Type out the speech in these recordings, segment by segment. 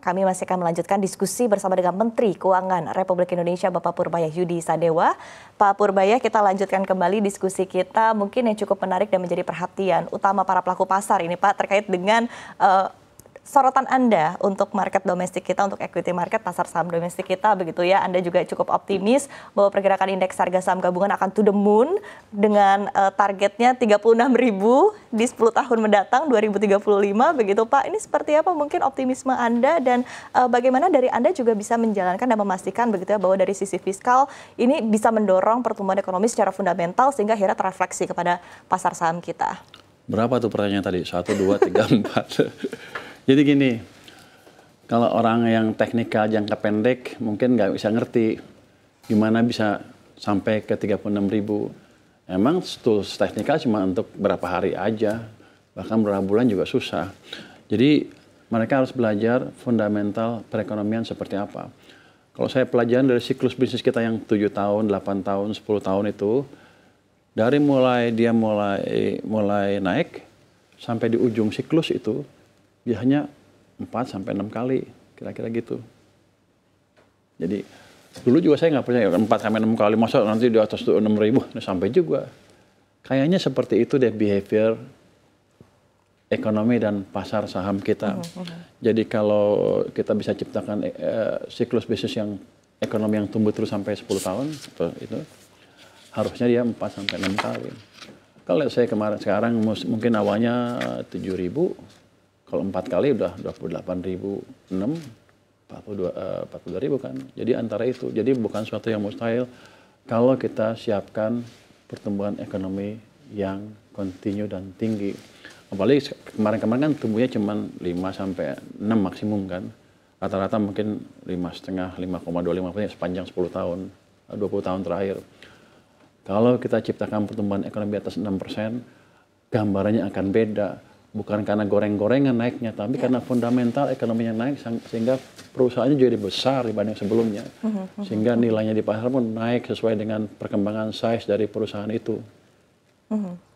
kami masih akan melanjutkan diskusi bersama dengan Menteri Keuangan Republik Indonesia Bapak Purbaya Yudi Sadewa. Pak Purbaya, kita lanjutkan kembali diskusi kita mungkin yang cukup menarik dan menjadi perhatian utama para pelaku pasar ini Pak, terkait dengan sorotan Anda untuk market domestik kita, untuk equity market, pasar saham domestik kita begitu ya. Anda juga cukup optimis bahwa pergerakan indeks harga saham gabungan akan to the moon dengan targetnya 36.000 di 10 tahun mendatang 2035 begitu Pak. Ini seperti apa mungkin optimisme Anda dan bagaimana dari Anda juga bisa menjalankan dan memastikan begitu ya bahwa dari sisi fiskal ini bisa mendorong pertumbuhan ekonomi secara fundamental sehingga akhirnya terefleksi kepada pasar saham kita. Berapa tuh pertanyaan tadi? 1, 2, 3, 4. Jadi gini, kalau orang yang teknikal jangka pendek mungkin nggak bisa ngerti gimana bisa sampai ke 36.000. Emang tools teknikal cuma untuk berapa hari aja, bahkan berapa bulan juga susah. Jadi mereka harus belajar fundamental perekonomian seperti apa. Kalau saya pelajaran dari siklus bisnis kita yang 7 tahun, 8 tahun, 10 tahun itu, dari dia mulai naik sampai di ujung siklus itu, biasanya 4-6 kali, kira-kira gitu. Jadi dulu juga saya nggak percaya 4-6 kali, masa nanti di atas 6.000, nah, sampai juga. Kayaknya seperti itu deh behavior ekonomi dan pasar saham kita. Jadi kalau kita bisa ciptakan siklus bisnis yang ekonomi yang tumbuh terus sampai 10 tahun, itu harusnya dia 4-6 kali. Kalau saya sekarang mungkin awalnya 7.000, kalau 4 kali udah 28.000, 42.000 kan. Jadi antara itu. Jadi bukan suatu yang mustahil kalau kita siapkan pertumbuhan ekonomi yang kontinu dan tinggi. Apalagi kemarin-kemarin kan tumbuhnya cuma 5-6 maksimum kan. Rata-rata mungkin 5,5, 5,25% sepanjang 10 tahun, 20 tahun terakhir. Kalau kita ciptakan pertumbuhan ekonomi atas 6%, gambarannya akan beda. Bukan karena goreng-gorengan naiknya, tapi karena fundamental ekonominya naik sehingga perusahaannya jadi besar dibanding sebelumnya. Sehingga nilainya di pasar pun naik sesuai dengan perkembangan size dari perusahaan itu.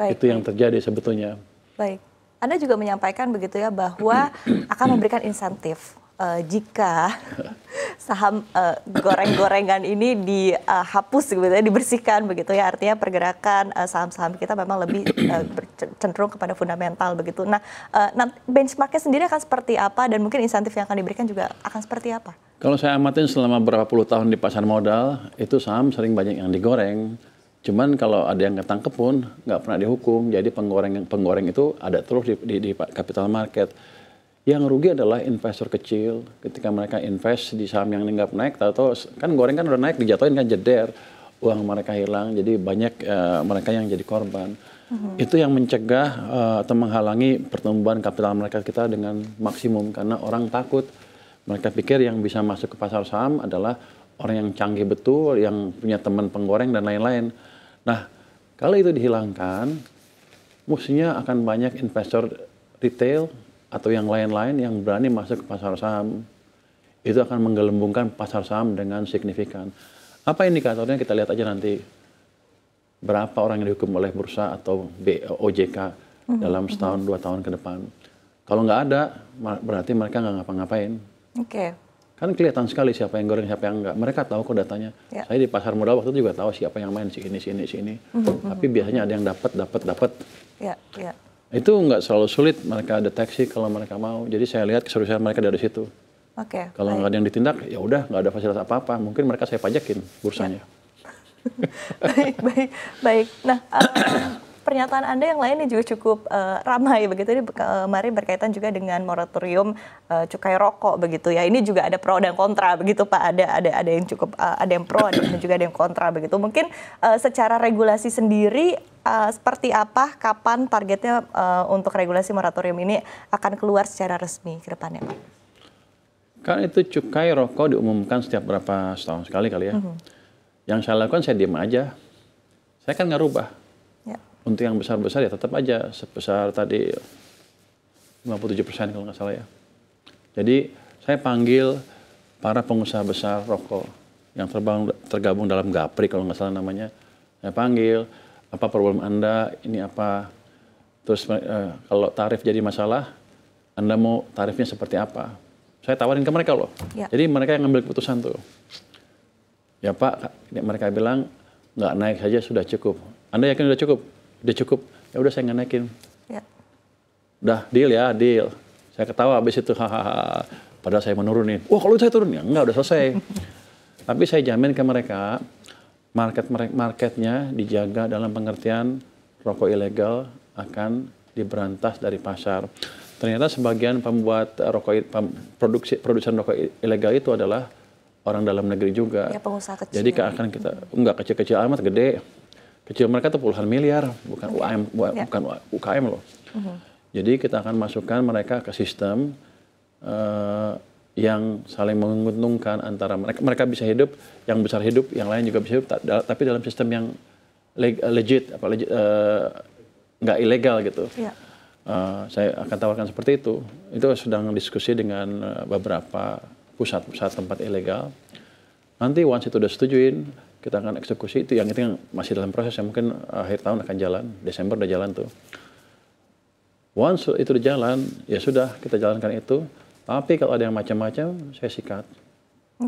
Itu yang terjadi sebetulnya. Baik. Anda juga menyampaikan begitu ya bahwa akan memberikan insentif jika saham goreng-gorengan ini dihapus gitu ya, dibersihkan begitu ya, artinya pergerakan saham-saham kita memang lebih cenderung kepada fundamental begitu. Nah, benchmarknya sendiri akan seperti apa dan mungkin insentif yang akan diberikan juga akan seperti apa? Kalau saya amatin selama berapa puluh tahun di pasar modal, itu saham sering banyak yang digoreng. Cuman kalau ada yang ketangkep pun nggak pernah dihukum. Jadi penggoreng itu ada terus di capital market. Yang rugi adalah investor kecil ketika mereka invest di saham yang nggak naik, tahu-tahu kan goreng kan udah naik dijatuhin kan jeder, uang mereka hilang, jadi banyak mereka yang jadi korban. Itu yang mencegah atau menghalangi pertumbuhan kapital mereka kita dengan maksimum karena orang takut. Mereka pikir yang bisa masuk ke pasar saham adalah orang yang canggih betul, yang punya teman penggoreng dan lain-lain. Nah, kalau itu dihilangkan, mestinya akan banyak investor retail atau yang lain-lain yang berani masuk ke pasar saham. Itu akan menggelembungkan pasar saham dengan signifikan. Apa indikatornya kita lihat aja nanti. Berapa orang yang dihukum oleh bursa atau OJK dalam setahun 2 tahun ke depan. Kalau nggak ada, berarti mereka nggak ngapa-ngapain. Kan kelihatan sekali siapa yang goreng, siapa yang nggak. Mereka tahu kok datanya. Saya di pasar modal waktu itu juga tahu siapa yang main, si ini. Tapi biasanya ada yang dapat. Itu nggak selalu sulit mereka deteksi kalau mereka mau. Jadi saya lihat keseriusan mereka dari situ. Kalau nggak ada yang ditindak, ya udah nggak ada fasilitas apa-apa. Mungkin mereka saya pajakin bursanya. Baik. Nah, pernyataan Anda yang lain juga cukup ramai begitu. Ini kemarin berkaitan juga dengan moratorium cukai rokok begitu ya. Ini juga ada pro dan kontra begitu Pak. Ada yang cukup ada yang pro dan juga ada yang kontra begitu. Mungkin secara regulasi sendiri seperti apa, kapan targetnya untuk regulasi moratorium ini akan keluar secara resmi ke depannya Pak? Kan itu cukai rokok diumumkan setiap berapa setahun sekali kali ya. Yang saya lakukan saya diam aja. Saya kan nggak rubah. Untuk yang besar-besar ya tetap aja sebesar tadi 57% kalau nggak salah ya. Jadi saya panggil para pengusaha besar rokok yang tergabung dalam Gapri kalau nggak salah namanya. Saya panggil, apa problem Anda, ini apa. Terus kalau tarif jadi masalah, Anda mau tarifnya seperti apa. Saya tawarin ke mereka loh. Ya. Jadi mereka yang ngambil keputusan tuh. Ya Pak, mereka bilang nggak naik saja sudah cukup. Anda yakin sudah cukup? Udah cukup. Ya udah saya nggak naikin. Ya. Udah deal ya, deal. Saya ketawa habis itu, hahaha. Padahal saya menurunin. Wah kalau saya turun, ya enggak, udah selesai. Tapi saya jamin ke mereka, marketnya dijaga dalam pengertian rokok ilegal akan diberantas dari pasar. Ternyata sebagian pembuat produsen rokok ilegal itu adalah orang dalam negeri juga. Ya, pengusaha kecil. Jadi akan kita, enggak kecil-kecil amat, gede. Kecil mereka tuh puluhan miliar, bukan bukan UKM loh. Jadi kita akan masukkan mereka ke sistem yang saling menguntungkan antara mereka bisa hidup, yang besar hidup, yang lain juga bisa hidup, tapi dalam sistem yang legit, nggak ilegal gitu. Ya. Saya akan tawarkan seperti itu. Itu sedang diskusi dengan beberapa pusat-pusat tempat ilegal. Nanti once itu udah setujuin, kita akan eksekusi. Itu yang masih dalam proses, yang mungkin akhir tahun akan jalan. Desember udah jalan tuh. Once itu udah jalan, ya sudah kita jalankan itu. Tapi kalau ada yang macam-macam, saya sikat.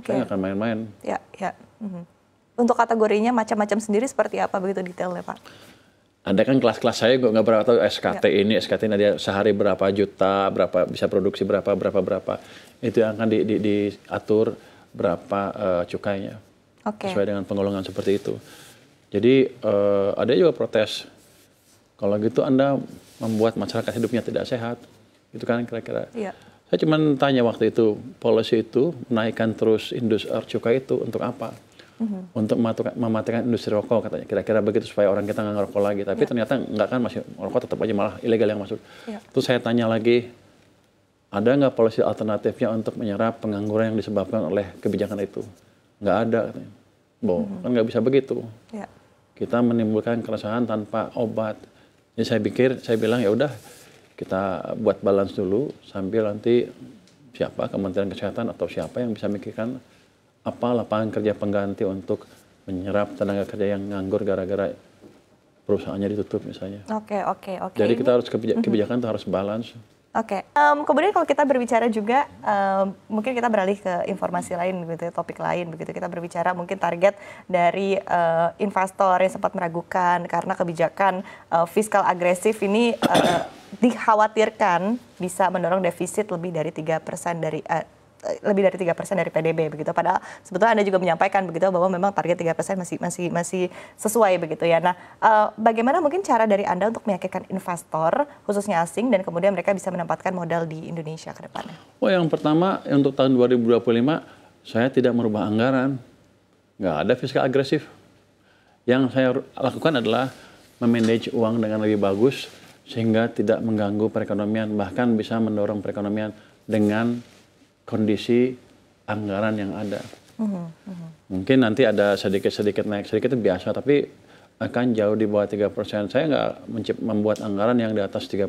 Saya nggak akan main-main. Ya, ya. Untuk kategorinya macam-macam sendiri seperti apa begitu detailnya, Pak? Ada kan kelas-kelas saya nggak berapa tahu SKT ini ada sehari berapa juta, berapa bisa produksi berapa. Itu yang akan diatur berapa cukainya. Sesuai dengan penggolongan seperti itu. Jadi ada juga protes. Kalau gitu Anda membuat masyarakat hidupnya tidak sehat. Itu kan kira-kira. Ya. Saya cuma tanya waktu itu, policy itu menaikkan terus industri cukai itu untuk apa? Untuk mematikan industri rokok katanya. Kira-kira begitu supaya orang kita nggak ngerokok lagi. Tapi ternyata nggak, kan masih rokok tetap aja, malah ilegal yang masuk. Terus saya tanya lagi, ada nggak policy alternatifnya untuk menyerap pengangguran yang disebabkan oleh kebijakan itu? Nggak ada katanya. Kan nggak bisa begitu. Kita menimbulkan keresahan tanpa obat. Jadi saya bilang ya udah kita buat balance dulu sambil nanti siapa Kementerian Kesehatan atau siapa yang bisa mikirkan apa lapangan kerja pengganti untuk menyerap tenaga kerja yang nganggur gara-gara perusahaannya ditutup misalnya. Oke. Jadi kita harus kebijakan itu harus balance. Kemudian kalau kita berbicara juga, mungkin kita beralih ke informasi lain, begitu, topik lain, begitu. Kita berbicara mungkin target dari investor yang sempat meragukan karena kebijakan fiskal agresif ini dikhawatirkan bisa mendorong defisit lebih dari 3% dari PDB begitu. Padahal sebetulnya Anda juga menyampaikan begitu bahwa memang target 3% masih sesuai begitu ya. Nah, bagaimana mungkin cara dari Anda untuk meyakinkan investor khususnya asing dan kemudian mereka bisa menempatkan modal di Indonesia ke depannya? Yang pertama untuk tahun 2025 saya tidak merubah anggaran. Nggak ada fiskal agresif. Yang saya lakukan adalah memanage uang dengan lebih bagus sehingga tidak mengganggu perekonomian, bahkan bisa mendorong perekonomian dengan kondisi anggaran yang ada. Mungkin nanti ada sedikit naik sedikit itu biasa, tapi akan jauh di bawah 3%. Saya nggak membuat anggaran yang di atas 3%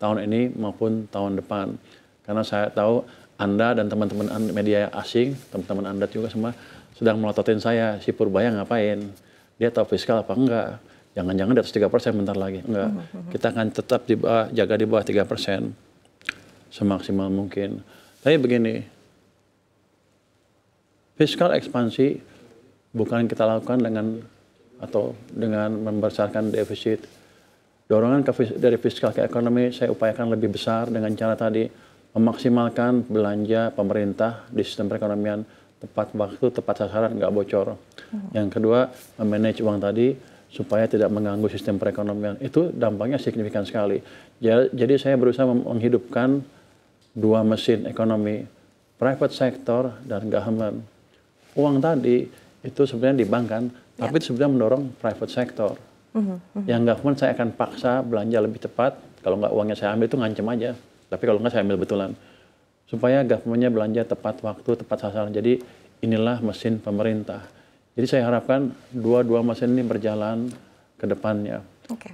tahun ini maupun tahun depan. Karena saya tahu Anda dan teman-teman media asing, teman-teman Anda juga semua sedang melototin saya, si Purbaya ngapain? Dia tahu fiskal apa enggak? Jangan-jangan di atas 3% bentar lagi. Enggak. Kita akan tetap jaga di bawah 3% semaksimal mungkin. Tapi begini, fiskal ekspansi bukan kita lakukan dengan membesarkan defisit. Dorongan dari fiskal ke ekonomi saya upayakan lebih besar dengan cara tadi memaksimalkan belanja pemerintah di sistem perekonomian tepat waktu, tepat sasaran, nggak bocor. Yang kedua, memanage uang tadi supaya tidak mengganggu sistem perekonomian. Itu dampaknya signifikan sekali. Jadi saya berusaha menghidupkan dua mesin ekonomi, private sector dan government. Uang tadi itu sebenarnya di bank kan, tapi itu sebenarnya mendorong private sector. Yang government saya akan paksa belanja lebih cepat, kalau nggak uangnya saya ambil itu ngancem aja. Tapi kalau nggak saya ambil betulan. Supaya governmentnya belanja tepat waktu, tepat sasaran. Jadi inilah mesin pemerintah. Jadi saya harapkan dua mesin ini berjalan ke depannya.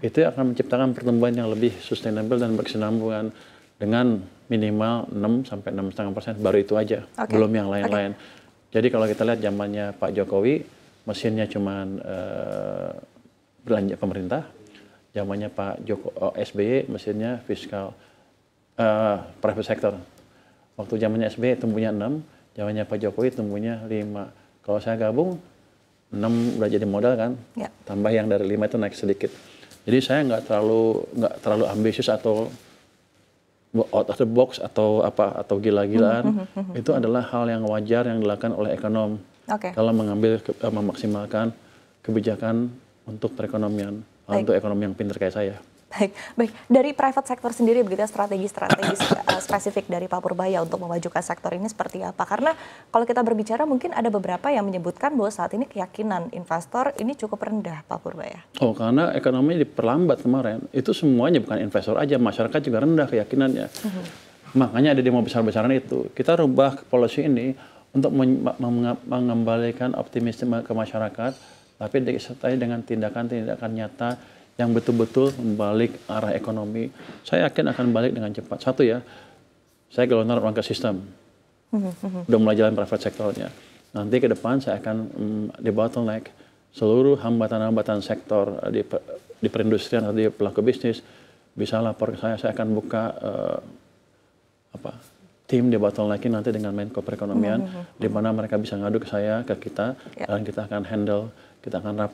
Itu akan menciptakan pertumbuhan yang lebih sustainable dan berkesinambungan dengan minimal 6 sampai 6,5%, baru itu aja, belum yang lain-lain. Jadi kalau kita lihat zamannya Pak Jokowi, mesinnya cuma belanja pemerintah, zamannya Pak SBY mesinnya fiskal private sector. Waktu zamannya SBY tumbuhnya 6, zamannya Pak Jokowi tumbuhnya 5. Kalau saya gabung 6 udah jadi modal kan, tambah yang dari 5 itu naik sedikit. Jadi saya nggak terlalu ambisius atau out of the box atau gila-gilaan. Itu adalah hal yang wajar yang dilakukan oleh ekonom kalau memaksimalkan kebijakan untuk perekonomian, untuk ekonomi yang pintar kayak saya. Baik. Dari private sector sendiri begitu ya, strategi spesifik dari Pak Purbaya untuk memajukan sektor ini seperti apa? Karena kalau kita berbicara mungkin ada beberapa yang menyebutkan bahwa saat ini keyakinan investor ini cukup rendah, Pak Purbaya. Oh, karena ekonomi diperlambat kemarin. Itu semuanya bukan investor aja, masyarakat juga rendah keyakinannya. Makanya ada demo besar-besaran itu. Kita rubah policy ini untuk mengembalikan optimisme ke masyarakat, tapi disertai dengan tindakan-tindakan nyata yang betul-betul membalik arah ekonomi. Saya yakin akan balik dengan cepat. Satu ya, saya gelontor uang ke sistem. Udah mulai jalan private sektornya. Nanti ke depan saya akan di bottleneck seluruh hambatan-hambatan sektor di perindustrian atau di pelaku bisnis bisa lapor ke saya. Saya akan buka tim di bottlenecking nanti dengan Menko Perekonomian, di mana mereka bisa ngadu ke saya, ke kita, dan kita akan handle.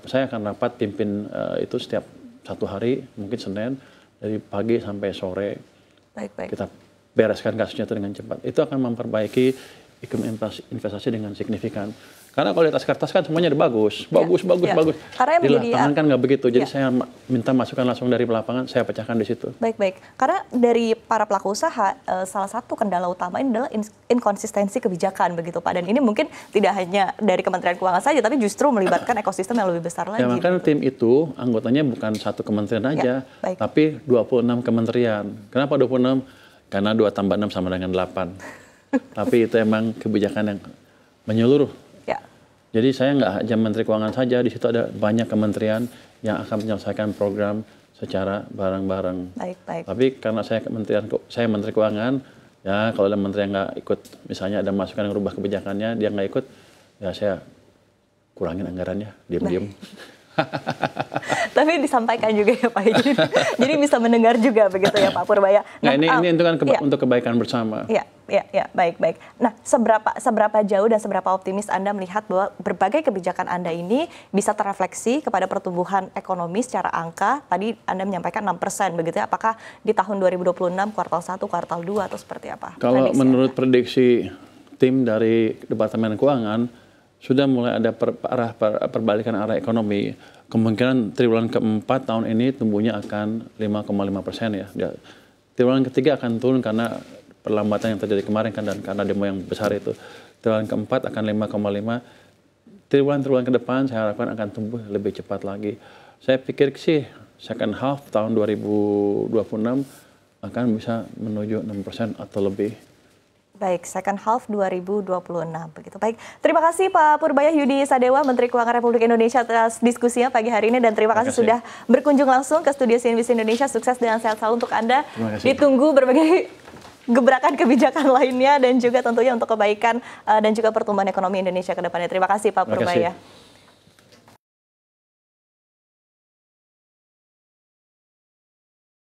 Saya akan rapat pimpin itu setiap 1 hari, mungkin Senin, dari pagi sampai sore. Kita bereskan kasusnya itu dengan cepat. Itu akan memperbaiki iklim investasi dengan signifikan. Karena kalau di atas kertas kan semuanya udah bagus. Karena di lapangan kan nggak begitu. Jadi saya minta masukan langsung dari lapangan, saya pecahkan di situ. Baik. Karena dari para pelaku usaha, salah satu kendala utama ini adalah inkonsistensi kebijakan begitu Pak. Dan ini mungkin tidak hanya dari Kementerian Keuangan saja, tapi justru melibatkan ekosistem yang lebih besar lagi. Ya, makanya tim itu anggotanya bukan 1 kementerian aja, tapi 26 kementerian. Kenapa 26? Karena 2 tambah 6 sama dengan 8. Tapi itu emang kebijakan yang menyeluruh. Jadi saya nggak hanya Menteri Keuangan saja, di situ ada banyak kementerian yang akan menyelesaikan program secara bareng-bareng. Tapi karena saya Menteri Keuangan, ya kalau ada menteri yang nggak ikut, misalnya ada masukan yang rubah kebijakannya, dia nggak ikut, ya saya kurangin anggarannya, diam-diam. Tapi disampaikan juga ya Pak. Jadi bisa mendengar juga begitu ya Pak Purbaya. Nah, ini itu kan untuk kebaikan bersama. Ya, baik. Nah, seberapa jauh dan seberapa optimis Anda melihat bahwa berbagai kebijakan Anda ini bisa terefleksi kepada pertumbuhan ekonomi secara angka? Tadi Anda menyampaikan 6% begitu ya. Apakah di tahun 2026 kuartal 1, kuartal 2 atau seperti apa? Kalau menurut prediksi tim dari Departemen Keuangan, sudah mulai ada perbalikan arah ekonomi. Kemungkinan triwulan keempat tahun ini tumbuhnya akan 5,5% ya. Triwulan ketiga akan turun karena perlambatan yang terjadi kemarin kan, dan karena demo yang besar itu. Triwulan keempat akan 5,5. Triwulan ke depan saya harapkan akan tumbuh lebih cepat lagi. Saya pikir sih second half tahun 2026 akan bisa menuju 6% atau lebih. Baik, second half 2026 begitu. Baik, terima kasih Pak Purbaya Yudi Sadewa, Menteri Keuangan Republik Indonesia atas diskusinya pagi hari ini, dan terima kasih sudah berkunjung langsung ke studio CNBC Indonesia. Sukses dan sehat selalu untuk Anda. Ditunggu berbagai gebrakan kebijakan lainnya dan juga tentunya untuk kebaikan dan juga pertumbuhan ekonomi Indonesia ke depannya. Terima kasih Pak Purbaya.